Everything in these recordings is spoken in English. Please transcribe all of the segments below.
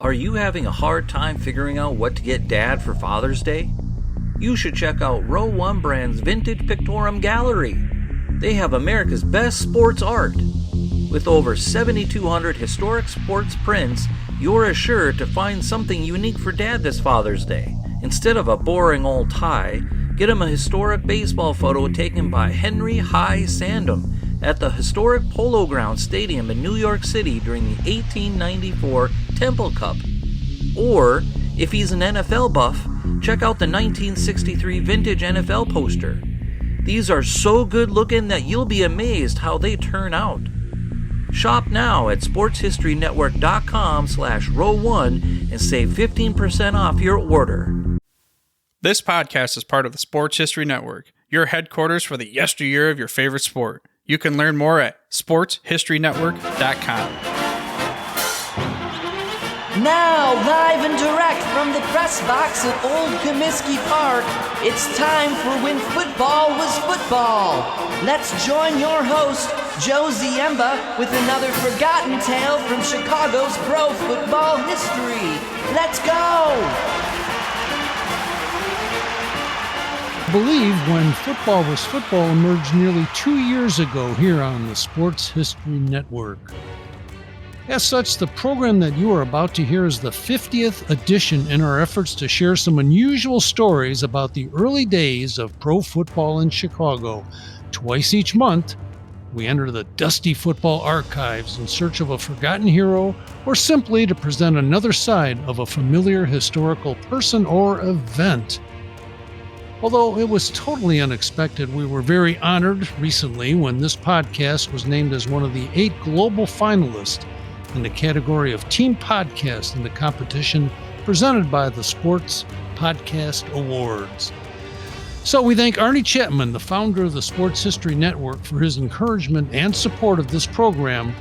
Are you having a hard time figuring out what to get Dad for Father's Day? You should check out Row 1 Brand's Vintage Pictorum Gallery. They have America's best sports art. With over 7,200 historic sports prints, you're assured to find something unique for Dad this Father's Day. Instead of a boring old tie, get him a historic baseball photo taken by Henry High Sandom at the historic Polo Grounds Stadium in New York City during the 1894 Temple Cup. Or, if he's an NFL buff, check out the 1963 vintage NFL poster. These are so good looking that you'll be amazed how they turn out. Shop now at sportshistorynetwork.com/row1 and save 15% off your order. This podcast is part of the Sports History Network, your headquarters for the yesteryear of your favorite sport. You can learn more at sportshistorynetwork.com. Now, live and direct from the press box at Old Comiskey Park, it's time for When Football Was Football. Let's join your host, Joe Ziemba, with another forgotten tale from Chicago's pro football history. Let's go! I believe When Football Was Football emerged nearly 2 years ago here on the Sports History Network. As such, the program that you are about to hear is the 50th edition in our efforts to share some unusual stories about the early days of pro football in Chicago. Twice each month, we enter the dusty football archives in search of a forgotten hero or simply to present another side of a familiar historical person or event. Although it was totally unexpected, we were very honored recently when this podcast was named as one of the 8 global finalists in the category of Team Podcast in the competition presented by the Sports Podcast Awards. So we thank Arnie Chapman, the founder of the Sports History Network, for his encouragement and support of this program,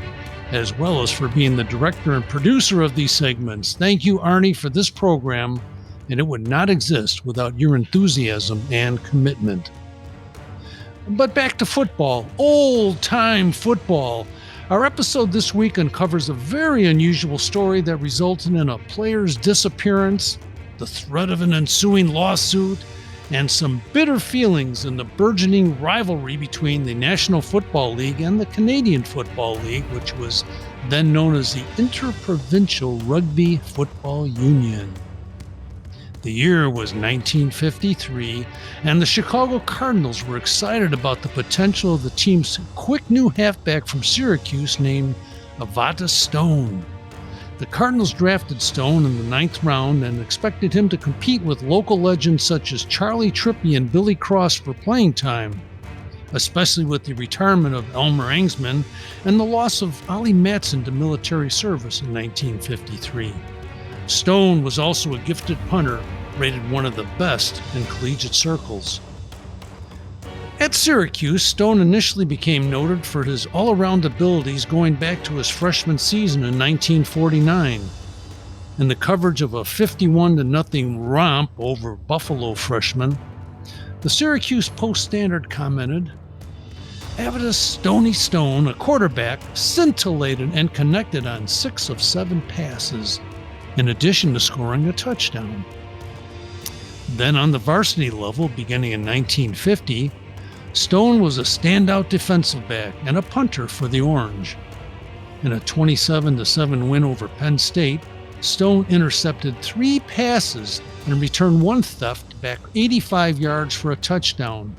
as well as for being the director and producer of these segments. Thank you, Arnie, for this program, and it would not exist without your enthusiasm and commitment. But back to football, old-time football. Our episode this week uncovers a very unusual story that resulted in a player's disappearance, the threat of an ensuing lawsuit, and some bitter feelings in the burgeoning rivalry between the National Football League and the Canadian Football League, which was then known as the Interprovincial Rugby Football Union. The year was 1953, and the Chicago Cardinals were excited about the potential of the team's quick new halfback from Syracuse named Avatus Stone. The Cardinals drafted Stone in the 9th round and expected him to compete with local legends such as Charlie Trippi and Billy Cross for playing time, especially with the retirement of Elmer Angsman and the loss of Ollie Matson to military service in 1953. Stone was also a gifted punter, rated one of the best in collegiate circles. At Syracuse, Stone initially became noted for his all-around abilities going back to his freshman season in 1949. In the coverage of a 51-0 romp over Buffalo freshmen, the Syracuse Post-Standard commented, "Avatus Stoney Stone, a quarterback, scintillated and connected on 6 of 7 passes, in addition to scoring a touchdown." Then on the varsity level, beginning in 1950, Stone was a standout defensive back and a punter for the Orange. In a 27-7 win over Penn State, Stone intercepted 3 passes and returned 1 theft back 85 yards for a touchdown.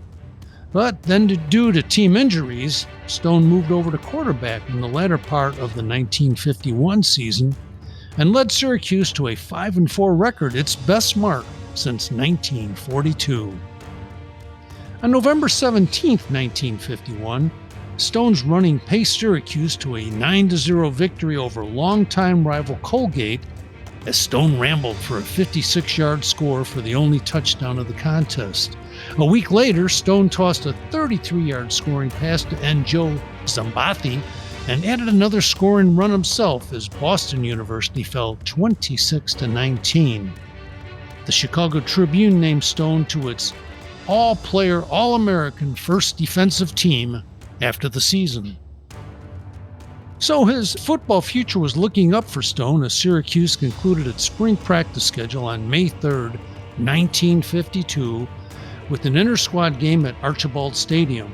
But then due to team injuries, Stone moved over to quarterback in the latter part of the 1951 season and led Syracuse to a 5-4 record, its best mark since 1942. On November 17, 1951, Stone's running paced Syracuse to a 9-0 victory over longtime rival Colgate as Stone rambled for a 56-yard score for the only touchdown of the contest. A week later, Stone tossed a 33-yard scoring pass to end Joe Zambathi and added another scoring run himself as Boston University fell 26-19. The Chicago Tribune named Stone to its all-player, all-American first defensive team after the season. So his football future was looking up for Stone as Syracuse concluded its spring practice schedule on May 3rd, 1952, with an inter-squad game at Archibald Stadium.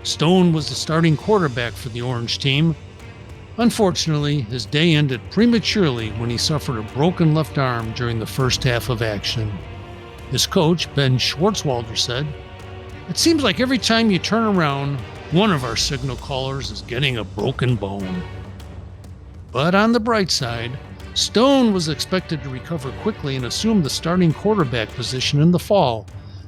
Stone was the starting quarterback for the Orange team. Unfortunately, his day ended prematurely when he suffered a broken left arm during the first half of action. His coach, Ben Schwartzwalder, said, "It seems like every time you turn around, one of our signal callers is getting a broken bone." But on the bright side, Stone was expected to recover quickly and assume the starting quarterback position in the fall,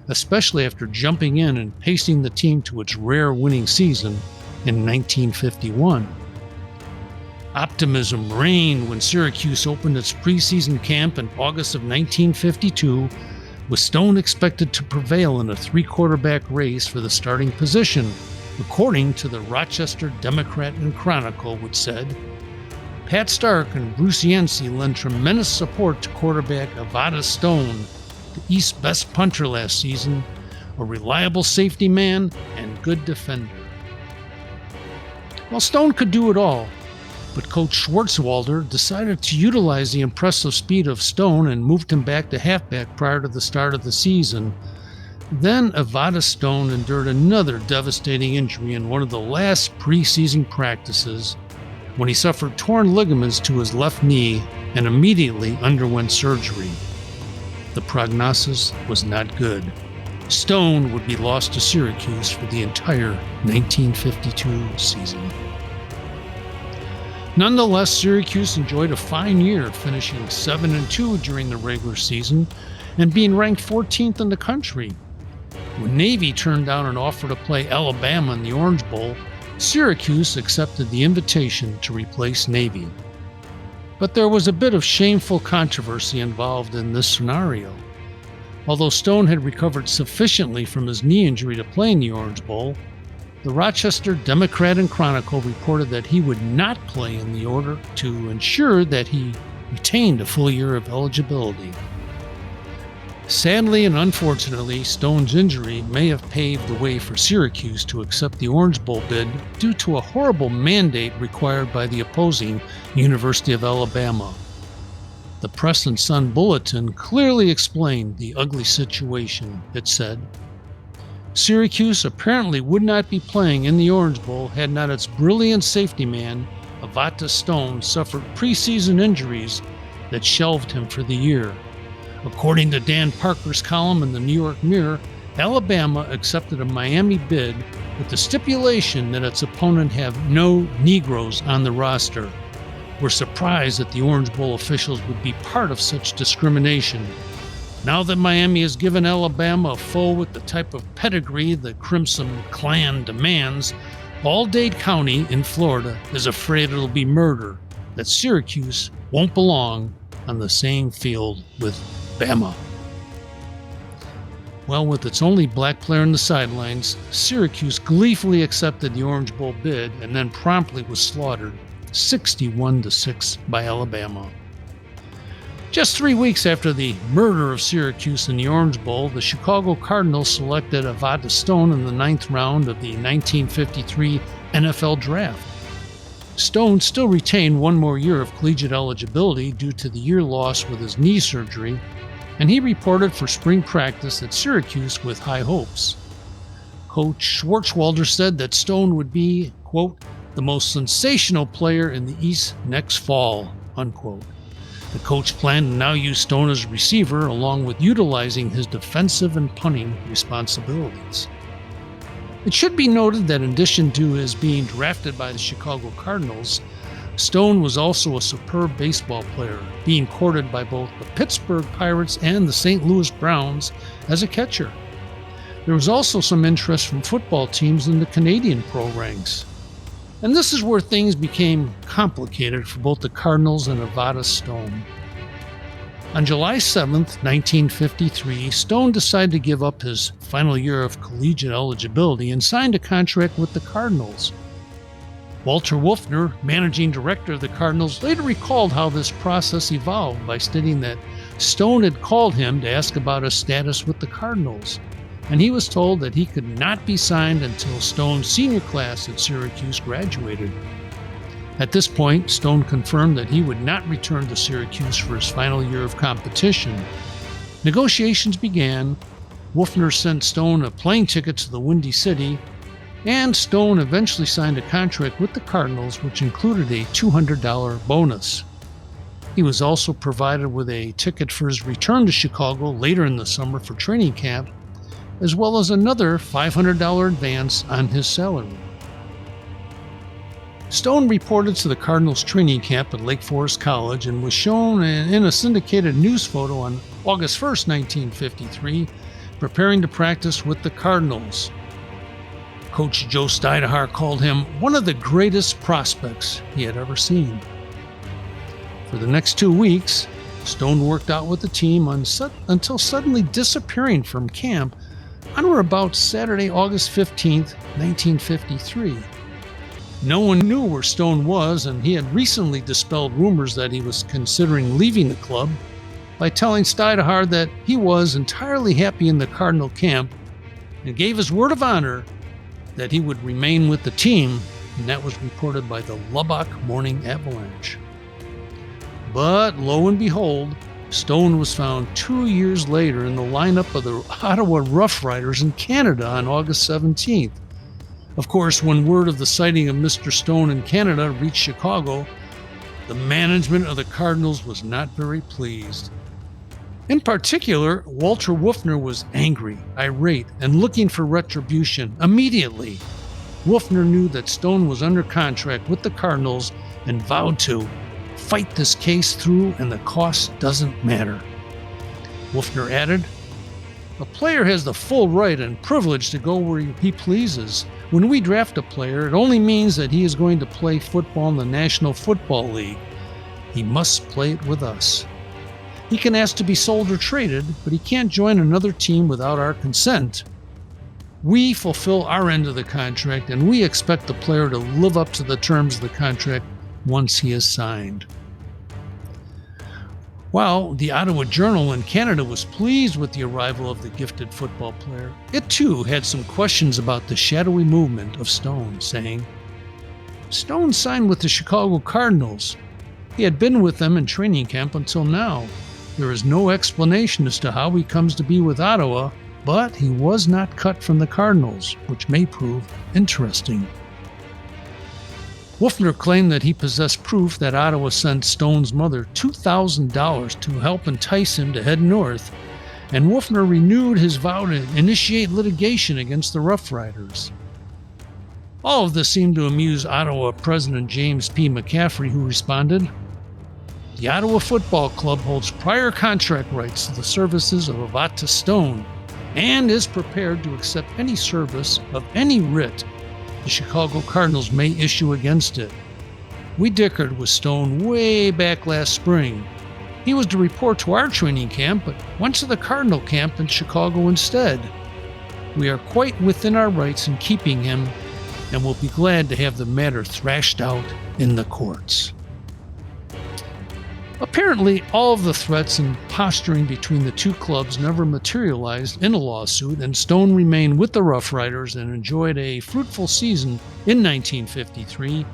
especially after jumping in and pacing the team to its rare winning season in 1951. Optimism reigned when Syracuse opened its preseason camp in August of 1952, with Stone expected to prevail in a three-quarterback race for the starting position, according to the Rochester Democrat and Chronicle, which said, Pat Stark and Bruce Yancey lent tremendous support to quarterback Avatus Stone, the East's best punter last season, a reliable safety man and good defender. Well, Stone could do it all, but Coach Schwartzwalder decided to utilize the impressive speed of Stone and moved him back to halfback prior to the start of the season. Then Avatus Stone endured another devastating injury in one of the last preseason practices when he suffered torn ligaments to his left knee and immediately underwent surgery. The prognosis was not good. Stone would be lost to Syracuse for the entire 1952 season. Nonetheless, Syracuse enjoyed a fine year, finishing 7-2 during the regular season and being ranked 14th in the country. When Navy turned down an offer to play Alabama in the Orange Bowl, Syracuse accepted the invitation to replace Navy. But there was a bit of shameful controversy involved in this scenario. Although Stone had recovered sufficiently from his knee injury to play in the Orange Bowl, the Rochester Democrat and Chronicle reported that he would not play in the order to ensure that he retained a full year of eligibility. Sadly and unfortunately, Stone's injury may have paved the way for Syracuse to accept the Orange Bowl bid due to a horrible mandate required by the opposing University of Alabama. The Press and Sun Bulletin clearly explained the ugly situation. It said, Syracuse apparently would not be playing in the Orange Bowl had not its brilliant safety man, Avatus Stone, suffered preseason injuries that shelved him for the year. According to Dan Parker's column in the New York Mirror, Alabama accepted a Miami bid with the stipulation that its opponent have no Negroes on the roster. We're surprised that the Orange Bowl officials would be part of such discrimination. Now that Miami has given Alabama a foe with the type of pedigree the Crimson Clan demands, all Dade County in Florida is afraid it'll be murder, that Syracuse won't belong on the same field with Bama. Well, with its only black player in the sidelines, Syracuse gleefully accepted the Orange Bowl bid and then promptly was slaughtered 61-6 by Alabama. Just 3 weeks after the murder of Syracuse in the Orange Bowl, the Chicago Cardinals selected Avatus Stone in the 9th round of the 1953 NFL Draft. Stone still retained one more year of collegiate eligibility due to the year lost with his knee surgery, and he reported for spring practice at Syracuse with high hopes. Coach Schwartzwalder said that Stone would be, quote, the most sensational player in the East next fall, unquote. The coach planned to now use Stone as a receiver along with utilizing his defensive and punting responsibilities. It should be noted that in addition to his being drafted by the Chicago Cardinals, Stone was also a superb baseball player, being courted by both the Pittsburgh Pirates and the St. Louis Browns as a catcher. There was also some interest from football teams in the Canadian pro ranks. And this is where things became complicated for both the Cardinals and Avatus Stone. On July 7, 1953, Stone decided to give up his final year of collegiate eligibility and signed a contract with the Cardinals. Walter Wolfner, managing director of the Cardinals, later recalled how this process evolved by stating that Stone had called him to ask about his status with the Cardinals, and he was told that he could not be signed until Stone's senior class at Syracuse graduated. At this point, Stone confirmed that he would not return to Syracuse for his final year of competition. Negotiations began. Wolfner sent Stone a plane ticket to the Windy City, and Stone eventually signed a contract with the Cardinals, which included a $200 bonus. He was also provided with a ticket for his return to Chicago later in the summer for training camp, as well as another $500 advance on his salary. Stone reported to the Cardinals training camp at Lake Forest College and was shown in a syndicated news photo on August 1st, 1953, preparing to practice with the Cardinals. Coach Joe Steinhardt called him one of the greatest prospects he had ever seen. For the next 2 weeks, Stone worked out with the team until suddenly disappearing from camp on or about Saturday, August 15th, 1953. No one knew where Stone was, and he had recently dispelled rumors that he was considering leaving the club by telling Steinhardt that he was entirely happy in the Cardinal camp and gave his word of honor that he would remain with the team, and that was reported by the Lubbock Morning Avalanche. But lo and behold, Stone was found 2 years later in the lineup of the Ottawa Rough Riders in Canada on August 17th. Of course, when word of the sighting of Mr. Stone in Canada reached Chicago, the management of the Cardinals was not very pleased. In particular, Walter Wolfner was angry, irate, and looking for retribution immediately. Wolfner knew that Stone was under contract with the Cardinals and vowed to fight this case through, and the cost doesn't matter. Wolfner added, "A player has the full right and privilege to go where he pleases. When we draft a player, it only means that he is going to play football in the National Football League. He must play it with us. He can ask to be sold or traded, but he can't join another team without our consent. We fulfill our end of the contract, and we expect the player to live up to the terms of the contract once he is signed." While the Ottawa Journal in Canada was pleased with the arrival of the gifted football player, it too had some questions about the shadowy movement of Stone, saying, "Stone signed with the Chicago Cardinals. He had been with them in training camp until now. There is no explanation as to how he comes to be with Ottawa, but he was not cut from the Cardinals, which may prove interesting." Wolfner claimed that he possessed proof that Ottawa sent Stone's mother $2,000 to help entice him to head north, and Wolfner renewed his vow to initiate litigation against the Rough Riders. All of this seemed to amuse Ottawa President James P. McCaffrey, who responded, "The Ottawa Football Club holds prior contract rights to the services of Avatus Stone and is prepared to accept any service of any writ the Chicago Cardinals may issue against it. We dickered with Stone way back last spring. He was to report to our training camp, but went to the Cardinal camp in Chicago instead. We are quite within our rights in keeping him, and will be glad to have the matter thrashed out in the courts." Apparently, all of the threats and posturing between the two clubs never materialized in a lawsuit, and Stone remained with the Rough Riders and enjoyed a fruitful season in 1953,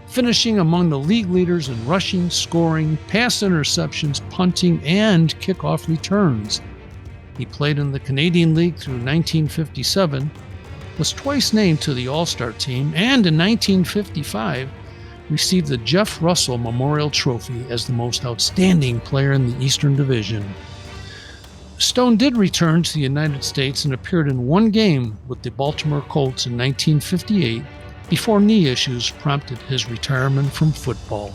finishing among the league leaders in rushing, scoring, pass interceptions, punting, and kickoff returns. He played in the Canadian League through 1957, was twice named to the All-Star team, and in 1955, received the Jeff Russell Memorial Trophy as the most outstanding player in the Eastern Division. Stone did return to the United States and appeared in one game with the Baltimore Colts in 1958 before knee issues prompted his retirement from football.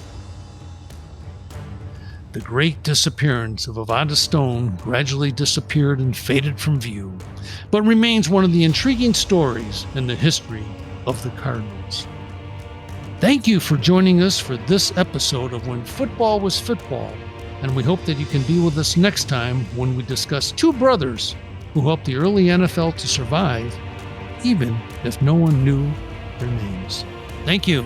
The great disappearance of Avatus Stone gradually disappeared and faded from view, but remains one of the intriguing stories in the history of the Cardinals. Thank you for joining us for this episode of When Football Was Football, and we hope that you can be with us next time when we discuss two brothers who helped the early NFL to survive, even if no one knew their names. Thank you.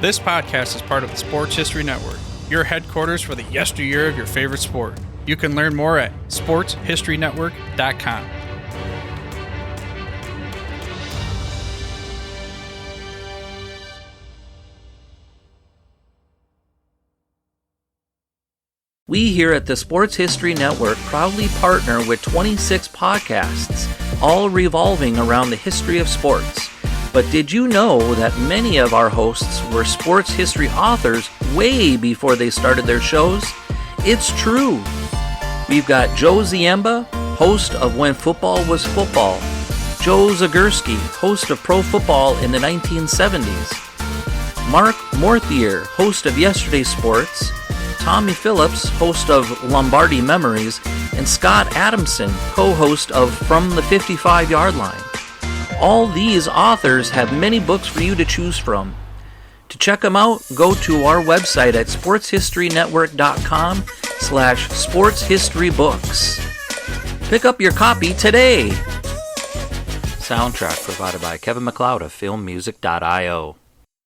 This podcast is part of the Sports History Network, your headquarters for the yesteryear of your favorite sport. You can learn more at sportshistorynetwork.com. We here at the Sports History Network proudly partner with 26 podcasts, all revolving around the history of sports. But did you know that many of our hosts were sports history authors way before they started their shows? It's true. We've got Joe Ziemba, host of When Football Was Football, Joe Zagurski, host of Pro Football in the 1970s, Mark Morthier, host of Yesterday's Sports, Tommy Phillips, host of Lombardi Memories, and Scott Adamson, co-host of From the 55-Yard Line. All these authors have many books for you to choose from. To check them out, go to our website at sportshistorynetwork.com/sportshistorybooks. Pick up your copy today. Soundtrack provided by Kevin MacLeod of filmmusic.io.